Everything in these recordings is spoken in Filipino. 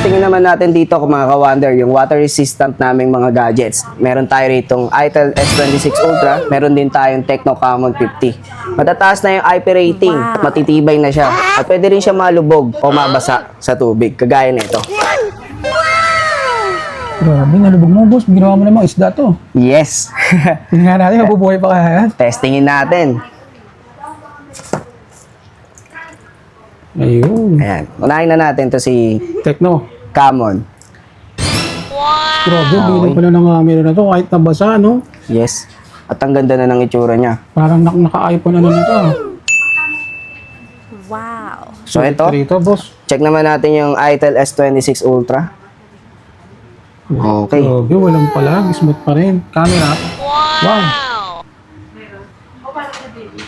Testingin naman natin dito kung mga ka-wonder, yung water resistant naming mga gadgets. Meron tayo ritong ITEL S26 Ultra, meron din tayong Tecno Camon 50. Matataas na yung IP rating, matitibay na siya. At pwede rin siya malubog o mabasa sa tubig, kagaya nito. Grabe, nalubog mo, boss. Ginawa mo namang isda to. Yes! Tingnan natin, mabubuhay pa kaya yan. Testingin natin. Ayun. Ayan, unahin na natin to si Tecno. Camon. Grabe, bilang pala ng camera na to. Kahit nabasa, no? Yes. At ang ganda na ng itsura niya. Parang naka-iPhone ano na to. Wow. So ito, Rito, boss. check naman natin yung ITEL S26 Ultra. Okay. Grabe, walang palag. Smooth pa rin. Camera. Wow.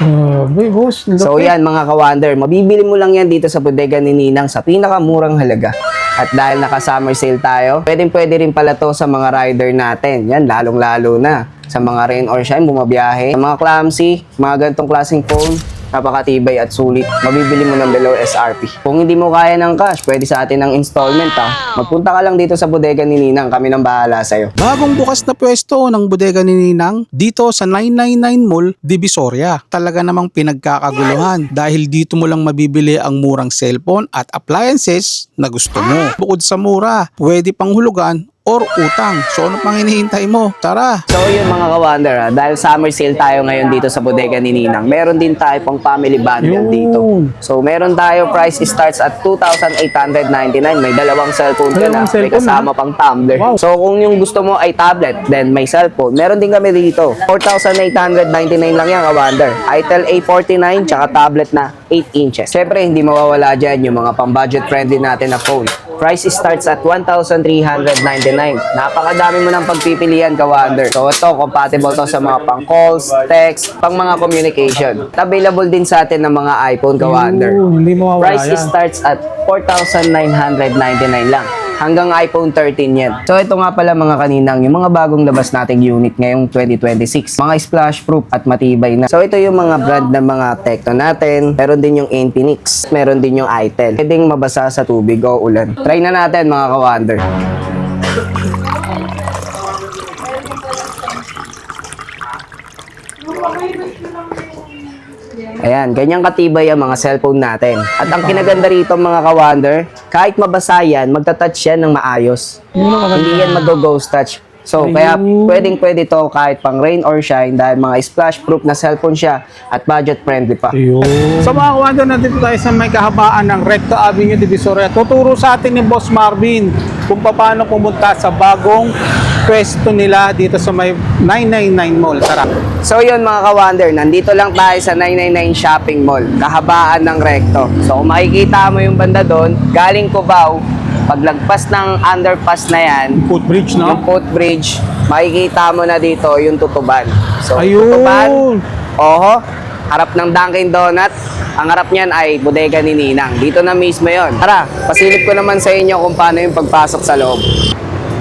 Grabe, boss. So yan mga ka-wonder, mabibili mo lang yan dito sa bodega ni Ninang sa pinakamurang halaga. At dahil naka-summer sale tayo, pwede rin pala to sa mga rider natin. Yan, lalong-lalo na sa mga rain or shine, bumabiyahe. Sa mga clumsy, mga ganitong klaseng phone, napakatibay at sulit. Mabibili mo ng below SRP. Kung hindi mo kaya ng cash, pwede sa atin ng installment ha. Magpunta ka lang dito sa bodega ni Ninang, kami nang bahala sa'yo. Bagong bukas na pwesto ng bodega ni Ninang dito sa 999 Mall, Divisoria. Talaga namang pinagkakaguluhan dahil dito mo lang mabibili ang murang cellphone at appliances na gusto mo. Bukod sa mura, pwede pang hulugan or utang. So ano pang hinihintay mo? Tara! So yun mga ka-wonder ha, dahil summer sale tayo ngayon dito sa bodega ni Ninang, meron din tayo pang family bundle dito. So meron tayo, price starts at 2,899. May dalawang cellphone ka na, may kasama pang tumbler. Wow. So kung yung gusto mo ay tablet, then may cellphone, meron din kami dito. 4,899 lang yan ka-wonder. ITEL A49, tsaka tablet na 8 inches. Siyempre hindi mawawala dyan yung mga pang budget friendly natin na phone. Price starts at 1,399. Napakadami mo ng pagpipilian ka-wonder. So ito, compatible to sa mga pang calls, text, pang mga communication. At available din sa atin ng mga iPhone ka-wonder. Hindi mo mawala Price yan. starts at 4,999 lang. Hanggang iPhone 13 yan. So ito nga pala mga kaninang, yung mga bagong labas nating unit ngayong 2026. Mga splash proof at matibay na. So ito yung mga brand ng mga Tecno natin. Meron din yung Infinix. Meron din yung ITEL. Pwedeng mabasa sa tubig o ulan. Try na natin mga ka-wonder. Ayan, ganyang katibay ang mga cellphone natin. At ang kinaganda rito mga ka-wonder, kahit mabasa yan, magta-touch yan ng maayos. Hindi yan mag-ghost touch. So, kaya pwedeng-pwede to kahit pang rain or shine dahil mga splash-proof na cellphone siya at budget-friendly pa. Ayun. So mga kawander, nandito tayo sa may kahabaan ng Recto Avenue, Divisoria. Tuturo sa atin ni Boss Marvin kung paano pumunta sa bagong pwesto nila dito sa may 999 Mall. Tara. So yun mga ka-wonder, nandito lang tayo sa 999 Shopping Mall, kahabaan ng Recto. So kung makikita mo yung banda doon, galing Cubao, paglagpas ng underpass na yan, Footbridge, no? yung footbridge, makikita mo na dito yung Tutuban. So Ayun. Tutuban, oho, harap ng Dunkin Donut, ang harap niyan ay bodega ni Ninang. Dito na mismo yon. Tara, pasilip ko naman sa inyo kung paano yung pagpasok sa loob.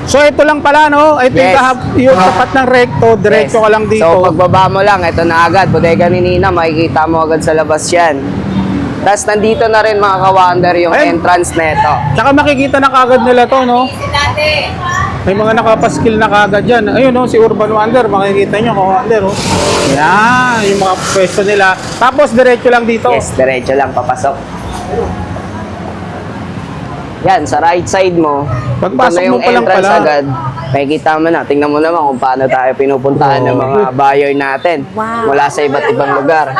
So ito lang pala, no? Ito Yes. yung tapat ng Recto, diretso ka lang dito. So pagbaba mo lang, ito na agad, bodega ni Ninang, makikita mo agad sa labas yan. Tapos nandito na rin mga ka-wonder yung Ayun. entrance neto. Tsaka makikita na kagad nila to, no? May mga nakapaskil na kagad dyan. Ayun, no? Si Urban Wonder, makikita nyo, ka-wonder, oh. Yan, yung mga pwesto nila. Tapos diretso lang dito. Yes, diretso lang papasok. Yan, sa right side mo, Pagpasok ito na yung mo pa lang entrance pala. agad. Makikita mo na, tingnan mo naman kung paano tayo pinupuntahan ng mga buyer natin mula sa iba't ibang lugar.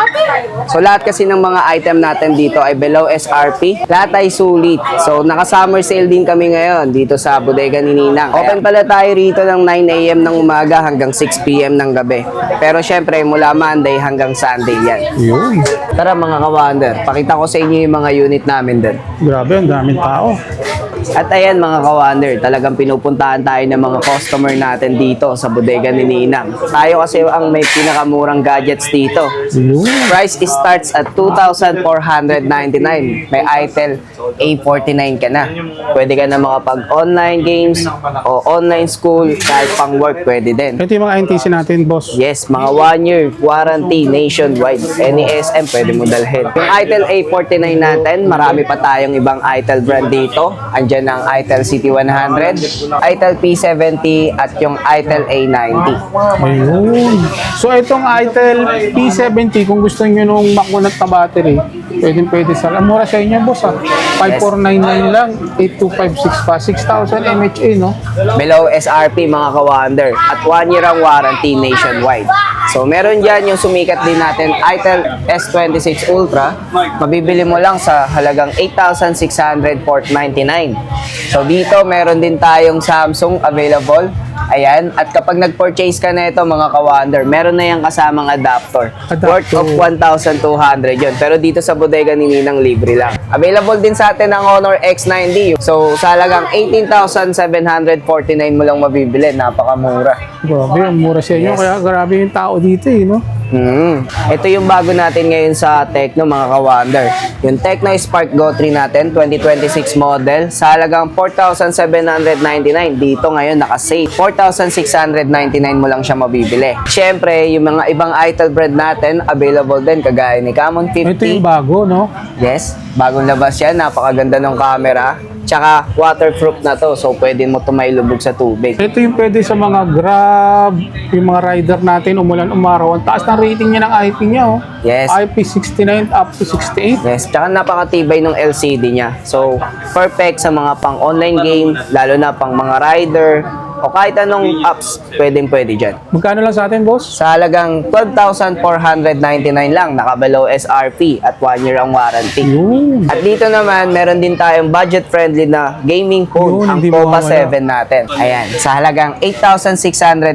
So lahat kasi ng mga item natin dito ay below SRP. Lahat ay sulit. So naka-summer sale din kami ngayon dito sa bodega ni Ninang. Open pala tayo rito ng 9 AM ng umaga hanggang 6 PM ng gabi. Pero syempre mula Monday hanggang Sunday yan. Yun. Tara mga ka-wonder, pakita ko sa inyo yung mga unit namin din. Grabe, ang daming tao. At ayan mga ka-wonder, talagang pinupuntahan tayo ng mga customer natin dito sa bodega ni Ninang. Tayo kasi ang may pinakamurang gadgets dito. Yun. Price starts at 2,499. May ITEL A49 ka na. Pwede ka na makapag-online games o online school, kahit pang work pwede din. Ito yung mga NTC natin, boss. Yes, mga 1-year warranty nationwide. Any SM pwede mo dalhin. Yung ITEL A49 natin, marami pa tayong ibang ITEL brand dito. Andyan dyan ng Itel CT100, Itel P70 at yung Itel A90. Ayun. So itong Itel P70, kung gusto nyo nung makunat na battery, pwede sa... Ang mura sa inyo, boss, 5499 lang, 8256 pa, 6,000 mAh, no? Below SRP mga ka-Wonder at 1 year ang warranty nationwide. So meron dyan yung sumikat din natin Itel S26 Ultra, mabibili mo lang sa halagang 8,600 port 99. So dito meron din tayong Samsung available. Ayan, at kapag nag-purchase ka na ito mga ka-Wonder, meron na yung kasamang adapter. Worth of 1,200 yun. Pero dito sa bodega ni Ninang libre lang. Available din sa atin ang Honor X90. So sa halagang 18,749 mo lang mabibili. Napakamura. Grabe, ang mura sa inyo. Kaya grabe yung tao dito, no? Ito yung bago natin ngayon sa Tecno mga ka-Wonder. Yung Tecno Spark Go 3 natin, 2026 model, sa halagang 4,799. Dito ngayon naka-save. 4,699 mo lang siya mabibili. Siyempre, yung mga ibang Itel brand natin, available din, kagaya ni Camon 50. Ito yung bago, no? Yes, bagong labas yan. Napakaganda ng camera. Tsaka waterproof na to, so pwede mo tumailubog sa tubig. Ito yung pwede sa mga Grab, yung mga rider natin, umulan, umaraw. Ang taas ng rating niya ng IP niya, oh. Yes. IP69 up to 68. Yes, tsaka napakatibay ng LCD niya. So, perfect sa mga pang online game, lalo na pang mga rider, o kahit anong apps, pwede dyan. Magkano lang sa atin, boss? Sa halagang 12,499 lang, naka-below SRP at 1 year ang warranty. Yun. At dito naman, meron din tayong budget-friendly na gaming phone, Yun, ang hindi Poco mawawala. 7 natin. Ayan, sa halagang 8,699,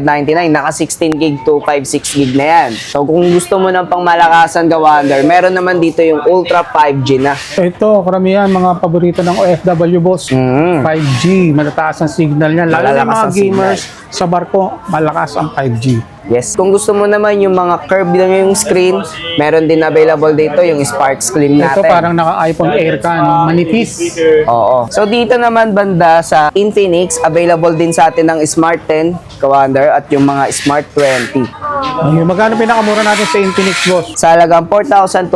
naka 16 gig, 256 gig na yan. So kung gusto mo ng pang malakasan ka-Wonder, meron naman dito yung Ultra 5G na. Ito, karamihan mga paborito ng OFW, boss. 5G, matataas ang signal niya. Lalo na Malalakas mga ang gamers sa barko, malakas ang 5G. Yes. Kung gusto mo naman yung mga curved lang yung screen, meron din available dito yung Spark Slim Ito natin. parang naka-iPhone Air ka, no? Manipis. Oo. So dito naman banda sa Infinix, available din sa atin ng Smart 10, ka-Wonder, at yung mga Smart 20. Ayun, magkano pinakamura natin sa Infinix, boss? Sa halagang 4,299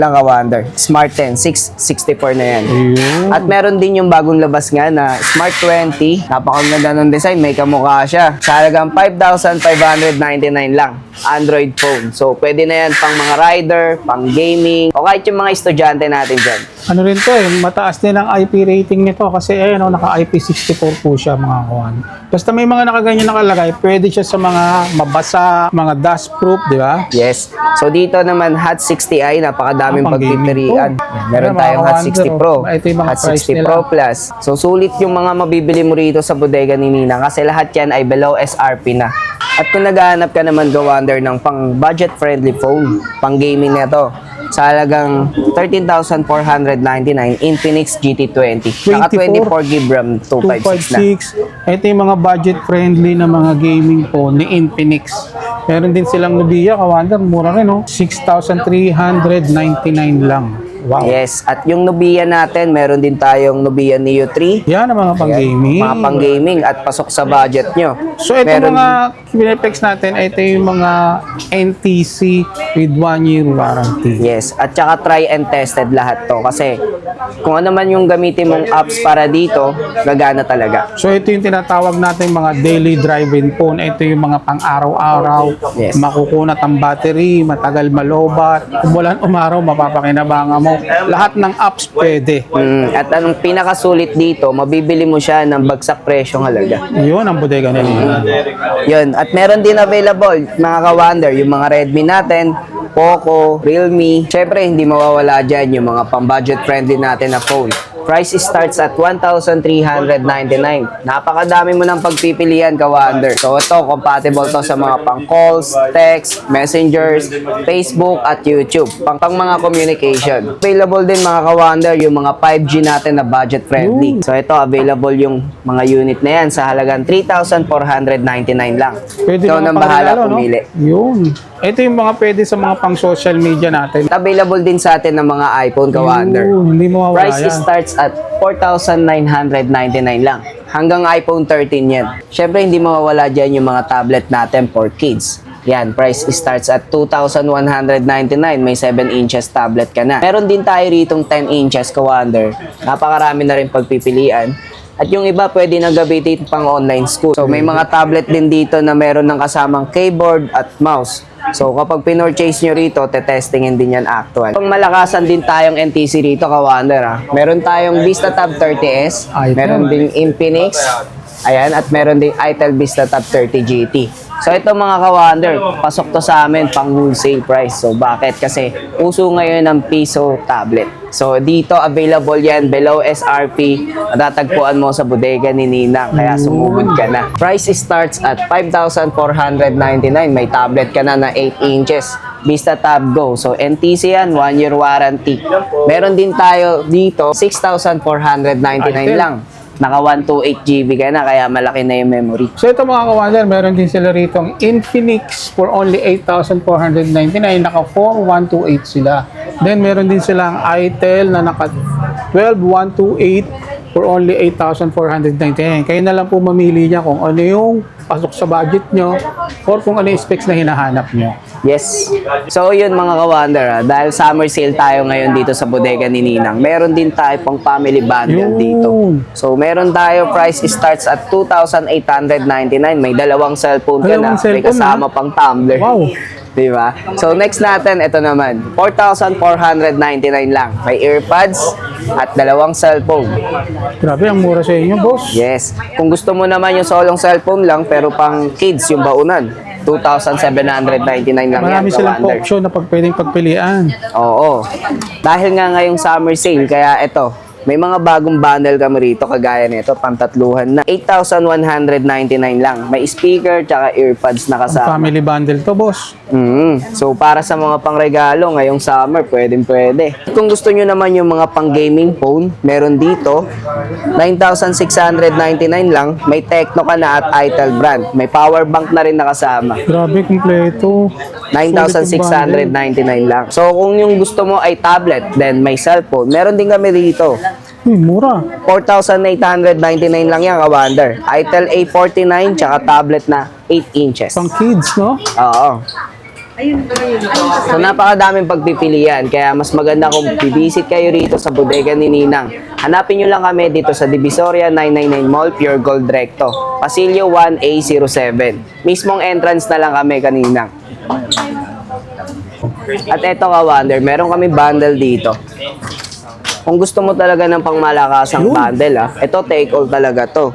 lang, ka-Wonder. Smart 10, 664 na yan. Ayun. At meron din yung bagong labas nga na Smart 20. Napakaganda ng design, may kamukha siya. Sa halagang 5,599 lang, Android phone. So, pwede na yan pang mga rider, pang gaming, o kahit yung mga estudyante natin dyan. Ano rin to mataas din ang IP rating nito kasi naka IP64 po siya mga kawan. Basta may mga nakaganyan nakalagay, pwede siya sa mga mabasa, mga dust proof, di ba? Yes. So, dito naman, Hot 60i, napakadaming Pang gaming pagpipilian. po. Yan, meron Ayan, tayong mga Hot 60 Pro, Ito yung mga Hot price 60 nila. Pro Plus. So, sulit yung mga mabibili mo rito sa bodega ni Nina kasi lahat yan ay below SRP na. At kung naghahanap ka naman, ka-Wonder, ng pang budget-friendly phone, pang gaming na to, sa halagang 13,499 Infinix GT20. Naka 24 GB RAM 256 na. 256. Ito yung mga budget-friendly na mga gaming phone ni Infinix. Meron din silang Nubia, kawander, mura rin, 6,399 lang. Wow. Yes, at yung Nubia natin, meron din tayong Nubia Neo 3. Yan ang mga pang-gaming. Mga pang-gaming at pasok sa budget nyo. So, ito Meron- mga Kinepex natin, ito yung mga NTC with 1 year warranty. Yes, at saka try and tested lahat to kasi kung ano man yung gamitin mong apps para dito, gagana talaga. So, ito yung tinatawag natin mga daily drive-in phone. Ito yung mga pang-araw-araw. Yes. Makukunat ang battery, matagal malobat. Umulan, umaraw, mapapakinabangan mo. Lahat ng apps pwede. At anong pinakasulit dito, mabibili mo siya ng bagsak presyong halaga. Yun ang bodega nila. Yun, at meron din available, mga ka-Wonder, yung mga Redmi natin, Poco, Realme. Siyempre, hindi mawawala dyan yung mga pang-budget friendly natin na phone. Price starts at 1,399. Napakadami mo ng pagpipilian, ka-Wonder. So ito, compatible to sa mga pang calls, text, messengers, Facebook at YouTube. Pang mga communication. Available din, mga ka-Wonder, yung mga 5G natin na budget friendly. So ito, available yung mga unit na yan sa halagang 3,499 lang. Pwede Ikaw mga nang bahala pangregalo, no? pumili. Yun. Ito yung mga pwede sa mga pang social media natin. Available din sa atin ng mga iPhone, ka-Wonder. Yun, hindi mo mawala Price yan. starts at 4,999 lang. Hanggang iPhone 13 yan. Siyempre, hindi mawawala dyan yung mga tablet natin for kids. Yan, price starts at 2,199. May 7 inches tablet ka na. Meron din tayo ritong 10 inches ka-wonder. Napakarami na rin pagpipilian. At yung iba pwede nang gamitin pang online school. So may mga tablet din dito na meron ng kasamang keyboard at mouse. So kapag pinurchase nyo rito, tetestingin din yan actual. Pang malakasan din tayong NTC rito, ka-wonder ha. Meron tayong VistaTab 30S, meron ding Infinix, ayan, at meron ding Itel VistaTab 30 GT. So ito mga ka-wonder, pasok to sa amin pang wholesale price. So bakit? Kasi uso ngayon ng piso tablet. So dito available yan below SRP. Matatagpuan mo sa bodega ni Ninang. Kaya sumugod ka na. Price starts at 5,499. May tablet ka na 8 inches. VistaTab Go. So NTC yan, 1 year warranty. Meron din tayo dito 6,499 lang. Naka 128 GB ka na, kaya malaki na yung memory. So ito mga ka-wonder, meron din sila ritong Infinix for only 8,499. Naka 4128 sila. Then meron din silang Itel na naka 12128 for only 8,499. Kayo na lang po mamili niya kung ano yung pasok sa budget nyo or kung ano yung specs na hinahanap nyo. Yes. So yun mga ka-wonder, dahil summer sale tayo ngayon dito sa bodega ni Ninang, meron din tayo pang family bundle Yun. dito. So meron tayo, price starts at 2,899. May dalawang cellphone ka na, Dalawang may cellphone, kasama pang tumbler. Wow. Diba? So next natin, ito naman, 4,499 lang. May earpads at dalawang cellphone. Grabe, ang mura sa inyo, boss. Yes. Kung gusto mo naman yung solong cellphone lang, pero pang kids, yung baunan, 2,799 lang Marami yan. silang ka-wonder. option na pwedeng pagpilian. Oo. Dahil nga ngayong summer sale, kaya ito, may mga bagong bundle kami rito, kagaya nito, pantatluhan na. 8,199 lang. May speaker, tsaka earpads na kasama. Family bundle to, boss. So, para sa mga pangregalo, ngayong summer, pwede. Kung gusto nyo naman yung mga pang-gaming phone, meron dito, 9,699 lang. May Tecno ka na at Itel brand. May power bank na rin nakasama. Grabe, kumpleto. 9,699 lang. So, kung yung gusto mo ay tablet, then may cellphone, meron din kami dito. Mura. 4,899 lang yan, ka-wonder. Itel A49, tsaka tablet na 8 inches. Pang kids, no? Oo. So, napakadaming pagpipilian. Kaya mas maganda kung bibisit kayo rito sa bodega ni Ninang. Hanapin nyo lang kami dito sa Divisoria 999 Mall, Pure Gold Recto. Pasilyo 1A07. Mismong entrance na lang kami kanina. At eto ka-wonder, meron kami bundle dito. Kung gusto mo talaga ng pangmalakasang bundle, ito take all talaga to.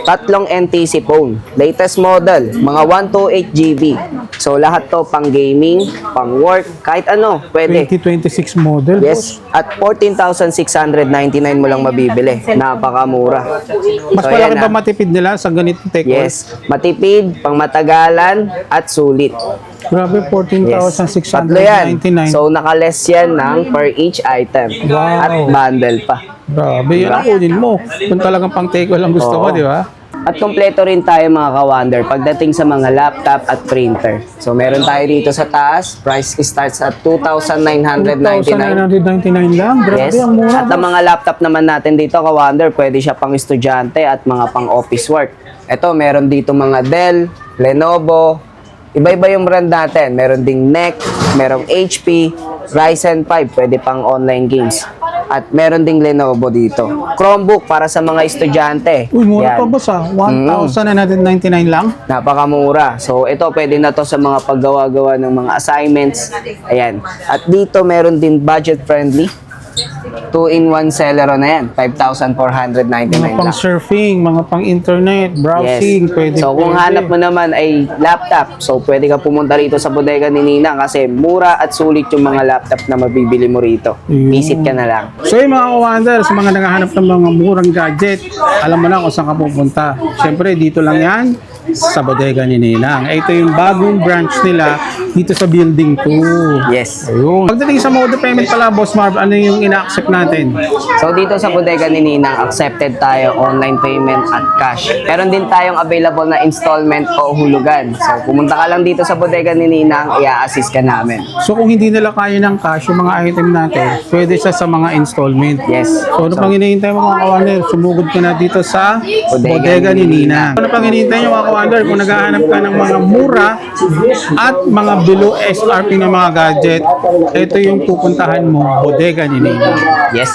Tatlong NTC phone. Latest model, mga 128 GB. So lahat to pang gaming, pang work, kahit ano, pwede. 2026 model, Yes, at 14,699 mo lang mabibili. Napakamura. Mas So, malaki yan, ba matipid nila sa ganitong take Yes, matipid, pang matagalan, at sulit. Grabe, Yes. Tatlo yan. 14,699. So, nakaless yan ng per each item. Wow. At bundle pa. Grabe, yan ang kunin mo. Kung talagang pang take lang gusto mo, Oo. di ba? At kompleto rin tayo mga ka-wonder pagdating sa mga laptop at printer. So, meron tayo dito sa taas. Price starts at 2,999. 2,999 lang. Grabe, Yes. ang mura. At ang mga laptop naman natin dito, ka-wonder, pwede siya pang estudyante at mga pang office work. Ito, meron dito mga Dell, Lenovo, iba-iba yung brand natin. Meron ding NEC, merong HP, Ryzen 5, pwede pang online games. At meron ding Lenovo dito. Chromebook para sa mga estudyante. Uy, mura Yan. pa, boss, 1,999 lang. Napakamura. So, ito pwede na to sa mga paggawa-gawa ng mga assignments. Ayan. At dito meron din budget-friendly. 2-in-1 Celeron na yan. 5,499 Mga pang lang. surfing, mga pang internet, browsing, pwede. So, kung pwede. hanap mo naman ay laptop, so pwede ka pumunta rito sa bodega ni Ninang kasi mura at sulit yung mga laptop na mabibili mo rito. Ayun. Visit ka na lang. So yung mga ka-wonder, sa mga naghahanap ng mga murang gadget, alam mo na kung saan ka pupunta. Siyempre, dito lang yan sa bodega ni Ninang. Ito yung bagong branch nila dito sa building 2. Yes. Ayun. Pagdating sa mode of payment pala, Boss Marv, ano yung ina-accept natin? So dito sa bodega ni Ninang, accepted tayo online payment at cash. Meron din tayong available na installment o hulugan. So pumunta ka lang dito sa bodega ni Ninang, i-assist ka namin. So kung hindi nila kaya ng cash yung mga item natin, pwede siya sa mga installment. Yes. So ano pang hinihintay mo mga ka-wonder? Sumugod ka na dito sa Bodega bodega ni ni Ninang. Ano pang hinihintay nyo mga ka-wonder? Wonder, kung naghahanap ka ng mga mura at mga below SRP na mga gadget, ito yung pupuntahan mo, bodega ni Ninang. Yes.